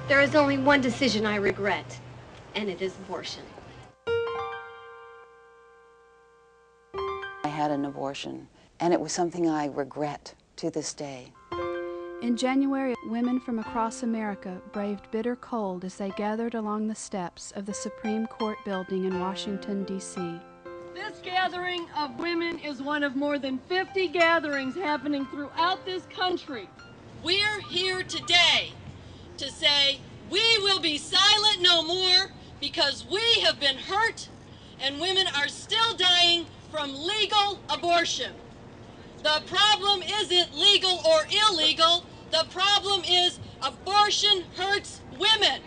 There is only one decision I regret, and it is abortion. I had an abortion, and it was something I regret to this day. In January, women from across America braved bitter cold as they gathered along the steps of the Supreme Court building in Washington, D.C. This gathering of women is one of more than 50 gatherings happening throughout this country. We're here today to say we will be silent no more because we have been hurt and women are still dying from legal abortion. The problem isn't legal or illegal. The problem is abortion hurts women.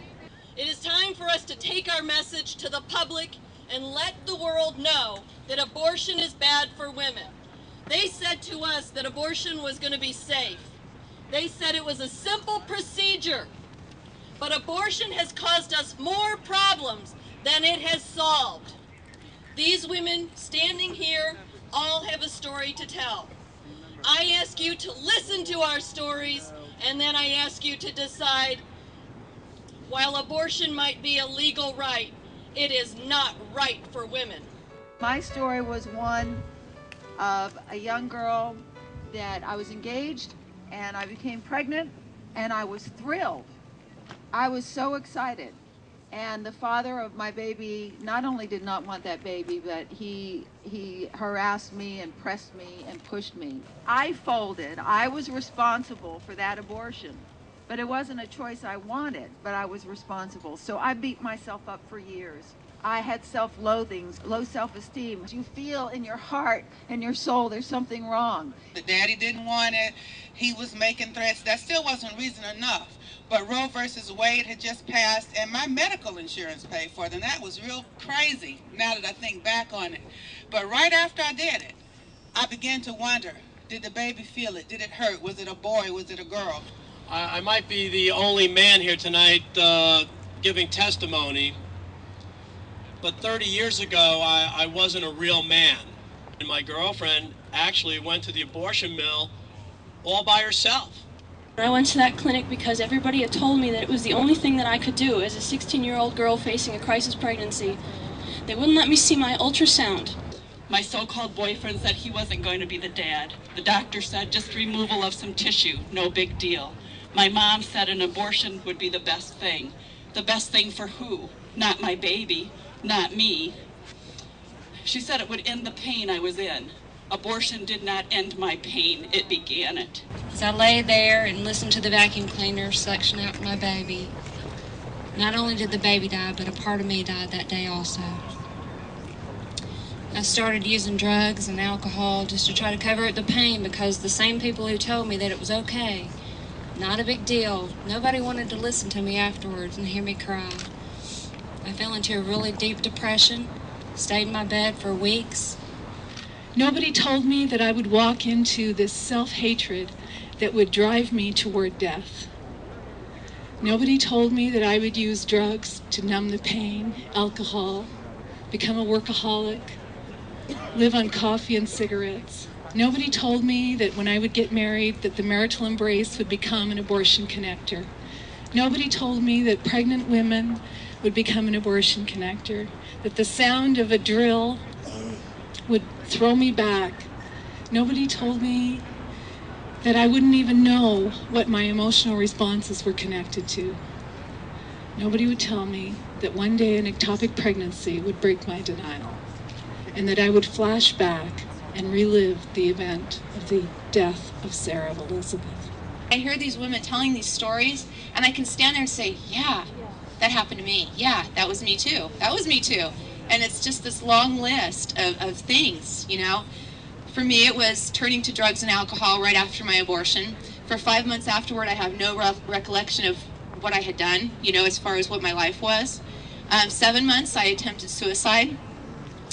It is time for us to take our message to the public and let the world know that abortion is bad for women. They said to us that abortion was going to be safe. They said it was a simple procedure. But abortion has caused us more problems than it has solved. These women standing here all have a story to tell. I ask you to listen to our stories, and then I ask you to decide, while abortion might be a legal right, it is not right for women. My story was one of a young girl that I was engaged and I became pregnant and I was thrilled. I was so excited. And the father of my baby not only did not want that baby, but he harassed me and pressed me and pushed me. I folded. I was responsible for that abortion. But it wasn't a choice I wanted, but I was responsible. So I beat myself up for years. I had self-loathings, low self-esteem. You feel in your heart and your soul there's something wrong. The daddy didn't want it. He was making threats. That still wasn't reason enough. But Roe versus Wade had just passed, and my medical insurance paid for it, and that was real crazy now that I think back on it. But right after I did it, I began to wonder, did the baby feel it? Did it hurt? Was it a boy? Was it a girl? I might be the only man here tonight giving testimony, but 30 years ago, I wasn't a real man. And my girlfriend actually went to the abortion mill all by herself. I went to that clinic because everybody had told me that it was the only thing that I could do as a 16-year-old girl facing a crisis pregnancy. They wouldn't let me see my ultrasound. My so-called boyfriend said he wasn't going to be the dad. The doctor said just removal of some tissue, no big deal. My mom said an abortion would be the best thing. The best thing for who? Not my baby, not me. She said it would end the pain I was in. Abortion did not end my pain, it began it. As I lay there and listened to the vacuum cleaner suction out my baby, not only did the baby die, but a part of me died that day also. I started using drugs and alcohol just to try to cover up the pain because the same people who told me that it was okay, not a big deal, nobody wanted to listen to me afterwards and hear me cry. I fell into a really deep depression, stayed in my bed for weeks. Nobody told me that I would walk into this self-hatred that would drive me toward death. Nobody told me that I would use drugs to numb the pain, alcohol, become a workaholic, live on coffee and cigarettes. Nobody told me that when I would get married that the marital embrace would become an abortion connector. Nobody told me that pregnant women would become an abortion connector, that the sound of a drill would throw me back. Nobody told me that I wouldn't even know what my emotional responses were connected to. Nobody would tell me that one day an ectopic pregnancy would break my denial, and that I would flash back and relive the event of the death of Sarah Elizabeth. I hear these women telling these stories, and I can stand there and say, yeah, that happened to me. Yeah, that was me too. That was me too. And it's just this long list of things, you know. For me, it was turning to drugs and alcohol right after my abortion. For 5 months afterward, I have no recollection of what I had done, you know, as far as what my life was. 7 months, I attempted suicide.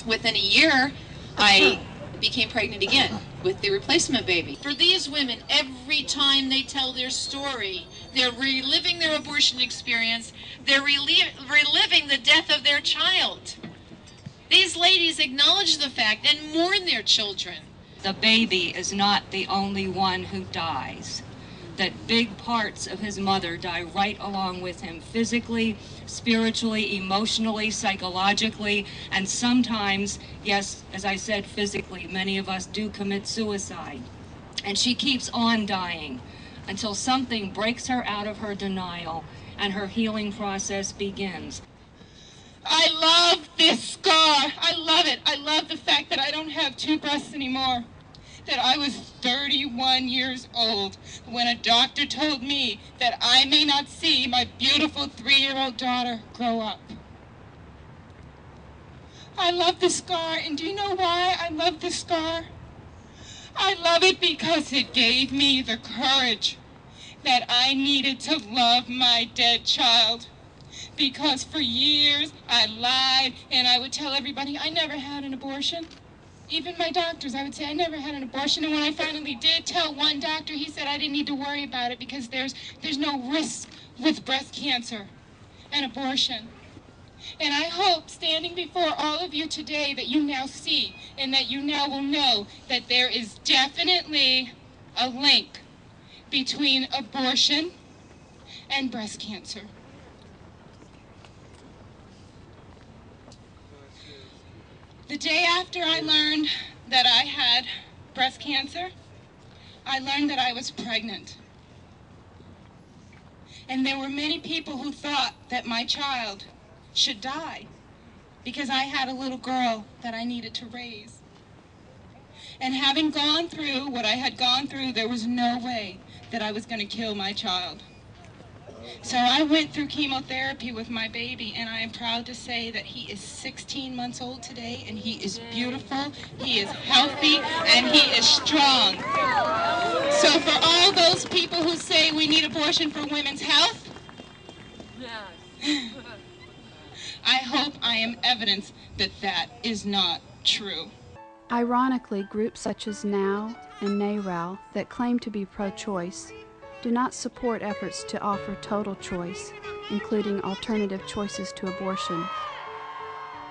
Within a year, I became pregnant again with the replacement baby. For these women, every time they tell their story, they're reliving their abortion experience, they're reliving the death of their child. These ladies acknowledge the fact and mourn their children. The baby is not the only one who dies. that big parts of his mother die right along with him, physically, spiritually, emotionally, psychologically, and sometimes, yes, as I said, physically. Many of us do commit suicide. And she keeps on dying until something breaks her out of her denial and her healing process begins. I love this scar. I love it. I love the fact that I don't have 2 breasts anymore. That I was 31 years old when a doctor told me that I may not see my beautiful 3-year-old daughter grow up. I love the scar, and do you know why I love the scar? I love it because it gave me the courage that I needed to love my dead child. Because for years I lied and I would tell everybody I never had an abortion. Even my doctors, I would say I never had an abortion, and when I finally did tell one doctor, he said I didn't need to worry about it because there's no risk with breast cancer and abortion. And I hope, standing before all of you today, that you now see and that you now will know that there is definitely a link between abortion and breast cancer. The day after I learned that I had breast cancer, I learned that I was pregnant. And there were many people who thought that my child should die because I had a little girl that I needed to raise. And having gone through what I had gone through, there was no way that I was going to kill my child. So I went through chemotherapy with my baby, and I am proud to say that he is 16 months old today, and he is beautiful, he is healthy, and he is strong. So for all those people who say we need abortion for women's health, I hope I am evidence that that is not true. Ironically, groups such as NOW and NARAL that claim to be pro-choice do not support efforts to offer total choice, including alternative choices to abortion.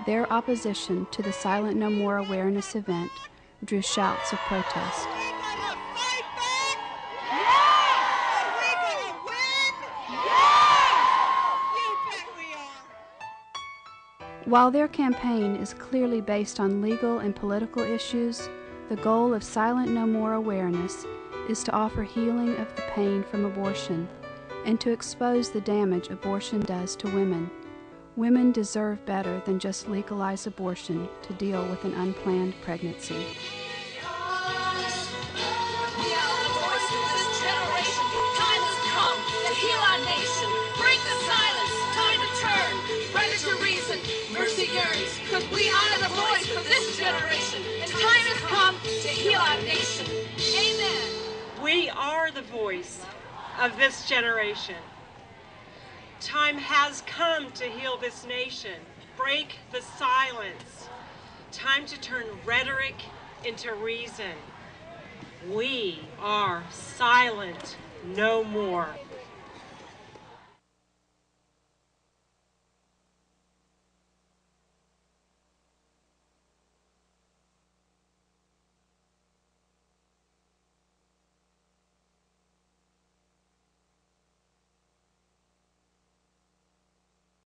Their opposition to the Silent No More awareness event drew shouts of protest. While their campaign is clearly based on legal and political issues, the goal of Silent No More awareness is to offer healing of the pain from abortion and to expose the damage abortion does to women. Women deserve better than just legalize abortion to deal with an unplanned pregnancy. We are the voice of this generation. Time has come to heal our nation. Break the silence. Time to turn. Ready to reason. Mercy yearns. Because we are the voice of this generation. And time has come to heal our nation. Amen. We are the voice of this generation. Time has come to heal this nation. Break the silence. Time to turn rhetoric into reason. We are silent no more.